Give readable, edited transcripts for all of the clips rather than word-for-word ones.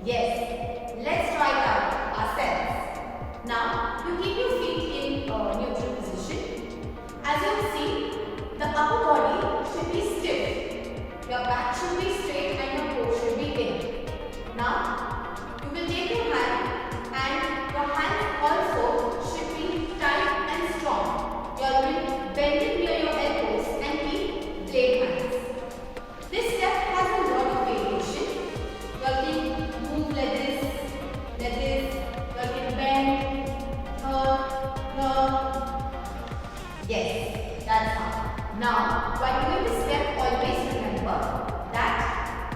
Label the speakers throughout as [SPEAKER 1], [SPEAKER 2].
[SPEAKER 1] Yes, let's try it out ourselves. Now, you keep your feet in neutral position. As you see, the upper body should be stiff. Your back should be straight and your core should be in. Now, you will take your hand and your hands also should be tight and strong. You will bend it near your elbows and keep blade hands. This step has a lot of variation. You can move like this, you can bend, Yes, that's how. Now, while doing this step, always remember that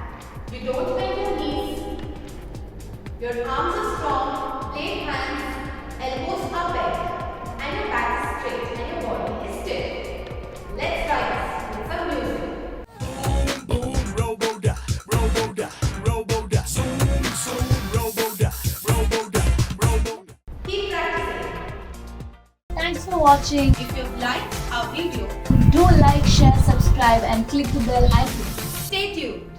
[SPEAKER 1] you don't bend your knees, your arms are strong, blade hands, elbows are bent, and your back is straight and your body is stiff. Let's try this with some music. Keep practicing.
[SPEAKER 2] Thanks for watching.
[SPEAKER 1] If you've liked our video,
[SPEAKER 2] Do like, share, subscribe and click the bell icon.
[SPEAKER 1] stay tuned.